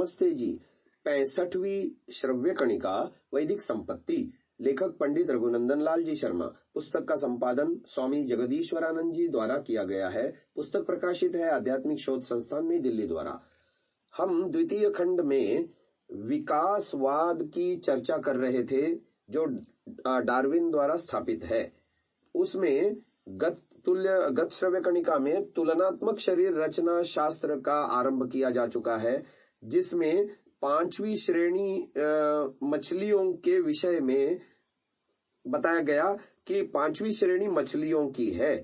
नमस्ते जी। 65वीं श्रव्य कणिका वैदिक संपत्ति, लेखक पंडित रघुनंदन लाल जी शर्मा। पुस्तक का संपादन स्वामी जगदीश्वरानंद जी द्वारा किया गया है। पुस्तक प्रकाशित है आध्यात्मिक शोध संस्थान नई दिल्ली द्वारा। हम द्वितीय खंड में विकासवाद की चर्चा कर रहे थे जो डार्विन द्वारा स्थापित है। उसमें गत श्रव्य कणिका में तुलनात्मक शरीर रचना शास्त्र का आरंभ किया जा चुका है, जिसमें 5वीं श्रेणी मछलियों के विषय में बताया गया कि 5वीं श्रेणी मछलियों की है।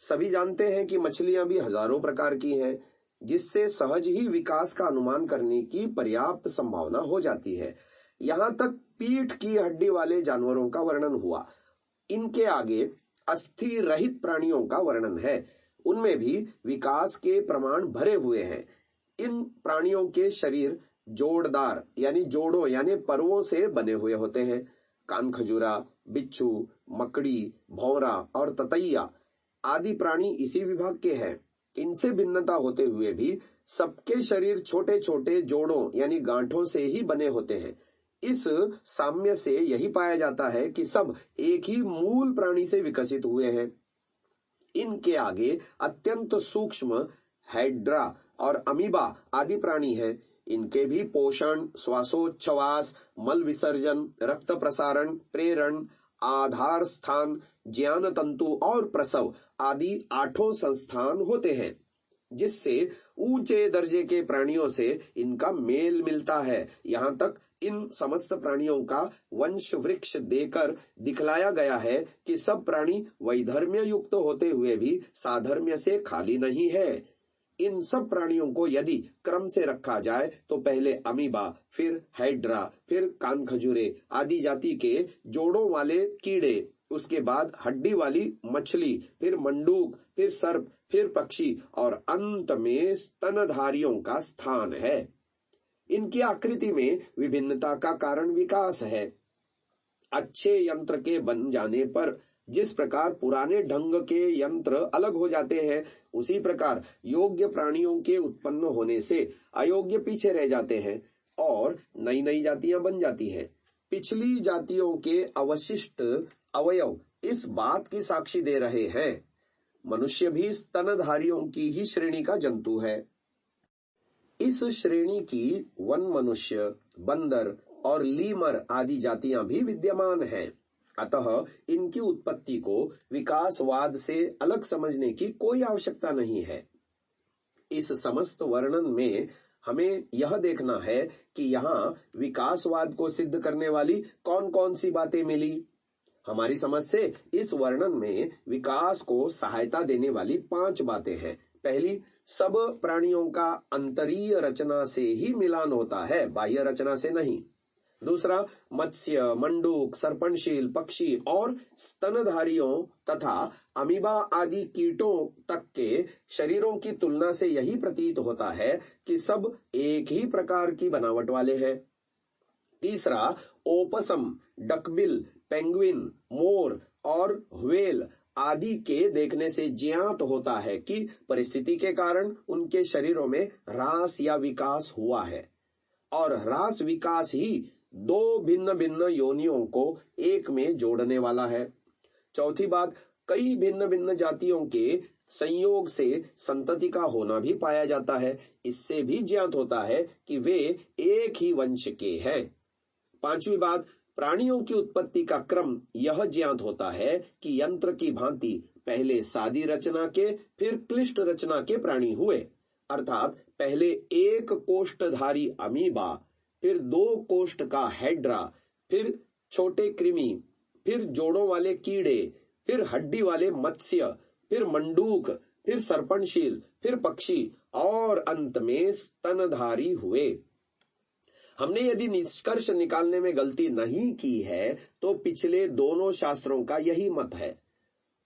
सभी जानते हैं कि मछलियां भी हजारों प्रकार की हैं, जिससे सहज ही विकास का अनुमान करने की पर्याप्त संभावना हो जाती है। यहाँ तक पीठ की हड्डी वाले जानवरों का वर्णन हुआ। इनके आगे अस्थि रहित प्राणियों का वर्णन है। उनमें भी विकास के प्रमाण भरे हुए हैं। इन प्राणियों के शरीर जोड़दार यानी जोड़ों यानी पर्वों से बने हुए होते हैं। कान खजूरा, बिच्छू, मकड़ी, भौरा और ततैया आदि प्राणी इसी विभाग के हैं। इनसे भिन्नता होते हुए भी सबके शरीर छोटे छोटे जोड़ों यानी गांठों से ही बने होते हैं। इस साम्य से यही पाया जाता है कि सब एक ही मूल प्राणी से विकसित हुए हैं। इनके आगे अत्यंत सूक्ष्म हाइड्रा और अमीबा आदि प्राणी हैं। इनके भी पोषण, श्वासोच्छवास, मल विसर्जन, रक्त प्रसारण, प्रेरण, आधार स्थान, ज्ञान तंतु और प्रसव आदि 8 संस्थान होते हैं, जिससे ऊंचे दर्जे के प्राणियों से इनका मेल मिलता है। यहाँ तक इन समस्त प्राणियों का वंश वृक्ष देकर दिखलाया गया है कि सब प्राणी वैधर्म्य युक्त होते हुए भी साधर्म्य से खाली नहीं है। इन सब प्राणियों को यदि क्रम से रखा जाए तो पहले अमीबा, फिर हाइड्रा, फिर कान खजूरे आदि जाति के जोड़ों वाले कीड़े, उसके बाद हड्डी वाली मछली, फिर मंडूक, फिर सर्प, फिर पक्षी और अंत में स्तनधारियों का स्थान है। इनकी आकृति में विभिन्नता का कारण विकास है। अच्छे यंत्र के बन जाने पर जिस प्रकार पुराने ढंग के यंत्र अलग हो जाते हैं, उसी प्रकार योग्य प्राणियों के उत्पन्न होने से अयोग्य पीछे रह जाते हैं और नई नई जातियां बन जाती हैं। पिछली जातियों के अवशिष्ट अवयव इस बात की साक्षी दे रहे हैं। मनुष्य भी स्तनधारियों की ही श्रेणी का जंतु है। इस श्रेणी की वन मनुष्य, बंदर और लीमर आदि जातियां भी विद्यमान हैं। अतः इनकी उत्पत्ति को विकासवाद से अलग समझने की कोई आवश्यकता नहीं है। इस समस्त वर्णन में हमें यह देखना है कि यहाँ विकासवाद को सिद्ध करने वाली कौन कौन सी बातें मिली। हमारी समझ से इस वर्णन में विकास को सहायता देने वाली 5 बातें हैं। पहली, सब प्राणियों का अंतरीय रचना से ही मिलान होता है, बाह्य रचना से नहीं। दूसरा, मत्स्य, मंडूक, सर्पणशील पक्षी और स्तनधारियों तथा अमीबा आदि कीटों तक के शरीरों की तुलना से यही प्रतीत होता है कि सब एक ही प्रकार की बनावट वाले हैं। तीसरा, ओपसम, डकबिल, पेंगुइन, मोर और व्हेल आदि के देखने से ज्ञात होता है कि परिस्थिति के कारण उनके शरीरों में ह्रास या विकास हुआ है, और ह्रास विकास ही 2 भिन्न भिन्न योनियों को एक में जोड़ने वाला है। चौथी बात, कई भिन्न भिन्न जातियों के संयोग से संतति का होना भी पाया जाता है। इससे भी ज्ञात होता है कि वे एक ही वंश के हैं। 5वीं बात, प्राणियों की उत्पत्ति का क्रम यह ज्ञात होता है कि यंत्र की भांति पहले सादी रचना के फिर क्लिष्ट रचना के प्राणी हुए, अर्थात पहले एक कोष्ठधारी अमीबा, फिर 2 कोष्ठ का हाइड्रा, फिर छोटे कृमि, फिर जोड़ों वाले कीड़े, फिर हड्डी वाले मत्स्य, फिर मंडूक, फिर सर्पणशील, फिर पक्षी और अंत में स्तनधारी हुए। हमने यदि निष्कर्ष निकालने में गलती नहीं की है तो पिछले दोनों शास्त्रों का यही मत है।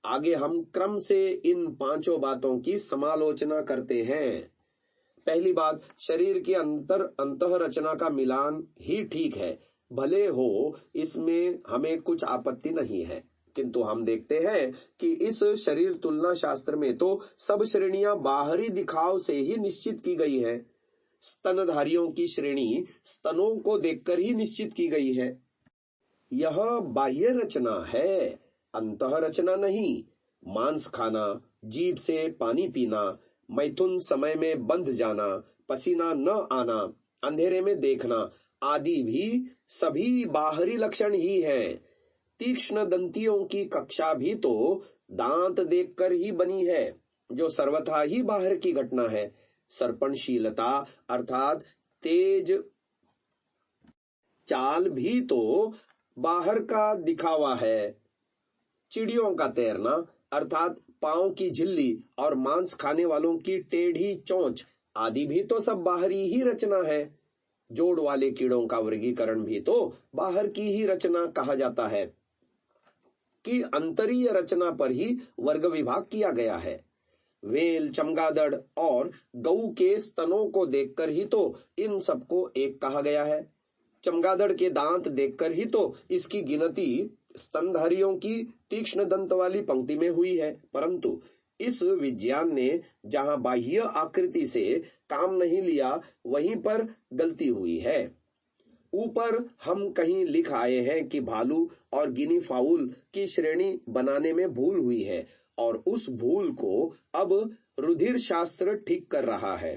आगे हम क्रम से इन 5 बातों की समालोचना करते हैं। पहली बात, शरीर की अंतः रचना का मिलान ही ठीक है, भले हो इसमें हमें कुछ आपत्ति नहीं है, किंतु हम देखते हैं कि इस शरीर तुलना शास्त्र में तो सब श्रेणियां बाहरी दिखाव से ही निश्चित की गई है। स्तनधारियों की श्रेणी स्तनों को देखकर ही निश्चित की गई है। यह बाह्य रचना है, अंतः रचना नहीं। मांस खाना, जीभ से पानी पीना, मैथुन समय में बंध जाना, पसीना न आना, अंधेरे में देखना आदि भी सभी बाहरी लक्षण ही हैं। तीक्ष्ण दंतियों की कक्षा भी तो दांत देखकर ही बनी है, जो सर्वथा ही बाहर की घटना है। सर्पणशीलता अर्थात तेज चाल भी तो बाहर का दिखावा है। चिड़ियों का तैरना अर्थात पांव की झिल्ली और मांस खाने वालों की टेढ़ी चोंच आदि भी तो सब बाहरी ही रचना है। जोड़ वाले कीड़ों का वर्गीकरण भी तो बाहर की ही रचना कहा जाता है कि अंतरीय रचना पर ही वर्ग विभाग किया गया है। वेल, चमगादड़ और गऊ के स्तनों को देखकर ही तो इन सबको एक कहा गया है। चमगादड़ के दांत देखकर ही तो इसकी गिनती स्तनधारियों की तीक्ष्ण दंत वाली पंक्ति में हुई है। परंतु इस विज्ञान ने जहां बाह्य आकृति से काम नहीं लिया, वहीं पर गलती हुई है। ऊपर हम कहीं लिख आए हैं कि भालू और गिनी फाउल की श्रेणी बनाने में भूल हुई है, और उस भूल को अब रुधिर शास्त्र ठीक कर रहा है।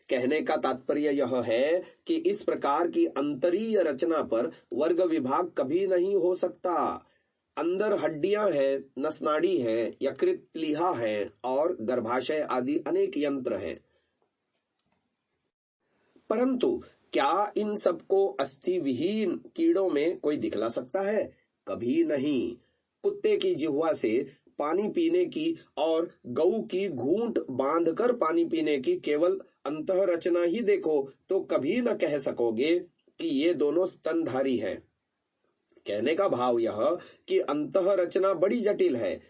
कहने का तात्पर्य यह है कि इस प्रकार की अंतरीय रचना पर वर्ग विभाग कभी नहीं हो सकता। अंदर हड्डियां हैं, नसनाड़ी है, यकृत, प्लीहा है और गर्भाशय आदि अनेक यंत्र हैं। परंतु क्या इन सबको अस्थि विहीन कीड़ों में कोई दिखला सकता है? कभी नहीं। कुत्ते की जिह्वा से पानी पीने की और गऊ की घूंट बांधकर पानी पीने की केवल अंतः रचना ही देखो तो कभी न कह सकोगे कि ये दोनों स्तनधारी हैं। कहने का भाव यह कि अंतः रचना बड़ी जटिल है,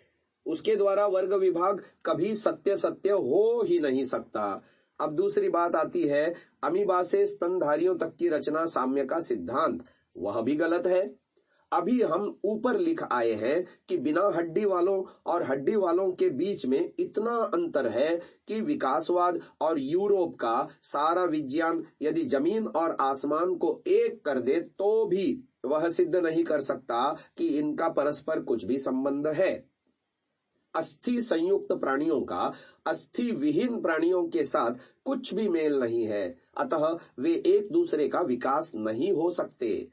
उसके द्वारा वर्ग विभाग कभी सत्य हो ही नहीं सकता। अब दूसरी बात आती है अमीबा से स्तनधारियों तक की रचना साम्य का सिद्धांत, वह भी गलत है। अभी हम ऊपर लिख आए हैं कि बिना हड्डी वालों और हड्डी वालों के बीच में इतना अंतर है कि विकासवाद और यूरोप का सारा विज्ञान यदि जमीन और आसमान को एक कर दे तो भी वह सिद्ध नहीं कर सकता कि इनका परस्पर कुछ भी संबंध है। अस्थि संयुक्त प्राणियों का अस्थि विहीन प्राणियों के साथ कुछ भी मेल नहीं है, अतः वे एक दूसरे का विकास नहीं हो सकते।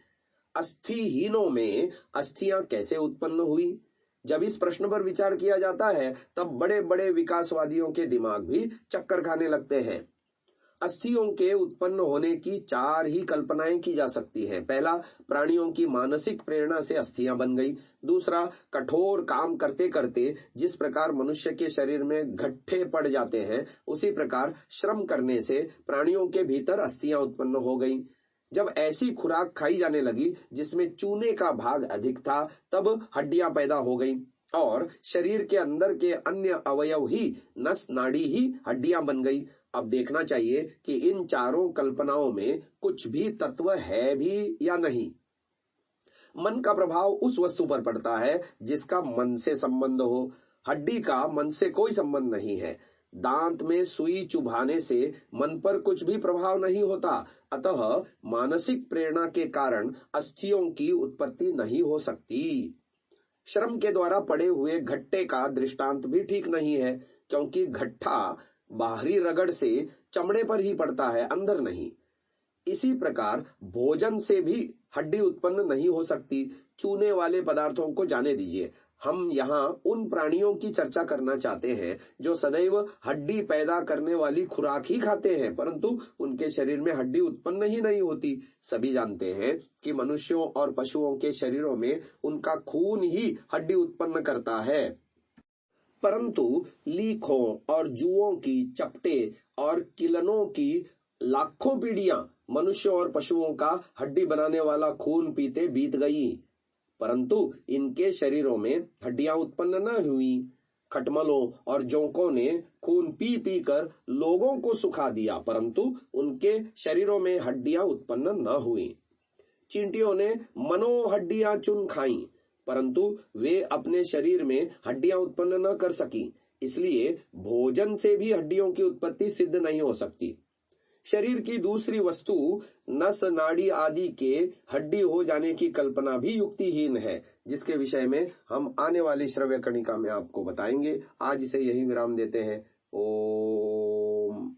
अस्थिहीनों में अस्थियां कैसे उत्पन्न हुई? जब इस प्रश्न पर विचार किया जाता है तब बड़े बड़े विकासवादियों के दिमाग भी चक्कर खाने लगते हैं। अस्थियों के उत्पन्न होने की 4 ही कल्पनाएं की जा सकती हैं। पहला, प्राणियों की मानसिक प्रेरणा से अस्थियां बन गई। दूसरा, कठोर काम करते करते जिस प्रकार मनुष्य के शरीर में गट्ठे पड़ जाते हैं, उसी प्रकार श्रम करने से प्राणियों के भीतर अस्थियां उत्पन्न हो गई। जब ऐसी खुराक खाई जाने लगी जिसमें चूने का भाग अधिक था, तब हड्डियां पैदा हो गई और शरीर के अंदर के अन्य अवयव ही, नस नाड़ी ही हड्डियां बन गई। अब देखना चाहिए कि इन चारों कल्पनाओं में कुछ भी तत्व है भी या नहीं। मन का प्रभाव उस वस्तु पर पड़ता है जिसका मन से संबंध हो। हड्डी का मन से कोई संबंध नहीं है। दांत में सुई चुभाने से मन पर कुछ भी प्रभाव नहीं होता, अतः मानसिक प्रेरणा के कारण अस्थियों की उत्पत्ति नहीं हो सकती। श्रम के द्वारा पड़े हुए घट्टे का दृष्टांत भी ठीक नहीं है, क्योंकि घट्टा बाहरी रगड़ से चमड़े पर ही पड़ता है, अंदर नहीं। इसी प्रकार भोजन से भी हड्डी उत्पन्न नहीं हो सकती। चूने वाले पदार्थों को जाने दीजिए। हम यहाँ उन प्राणियों की चर्चा करना चाहते हैं जो सदैव हड्डी पैदा करने वाली खुराक ही खाते हैं, परंतु उनके शरीर में हड्डी उत्पन्न ही नहीं होती। सभी जानते हैं कि मनुष्यों और पशुओं के शरीरों में उनका खून ही हड्डी उत्पन्न करता है, परंतु लीखों और जुओं की, चपटे और किलनों की लाखों पीढ़ियां मनुष्यों और पशुओं का हड्डी बनाने वाला खून पीते बीत गई, परंतु इनके शरीरों में हड्डियां उत्पन्न न हुई। खटमलों और जोंकों ने खून पी पी कर लोगों को सुखा दिया, परंतु उनके शरीरों में हड्डियां उत्पन्न न हुई। चींटियों ने मनो हड्डियां चुन खाई, परंतु वे अपने शरीर में हड्डियां उत्पन्न न कर सकी। इसलिए भोजन से भी हड्डियों की उत्पत्ति सिद्ध नहीं हो सकती। शरीर की दूसरी वस्तु नस नाड़ी आदि के हड्डी हो जाने की कल्पना भी युक्तिहीन है, जिसके विषय में हम आने वाली श्रव्य कणिका में आपको बताएंगे। आज इसे यही विराम देते हैं। ओम।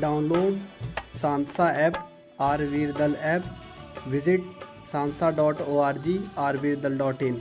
डाउनलोड सांसा ऐप, आरवीरदल ऐप, विजिट sansa.org, rvirdal.in।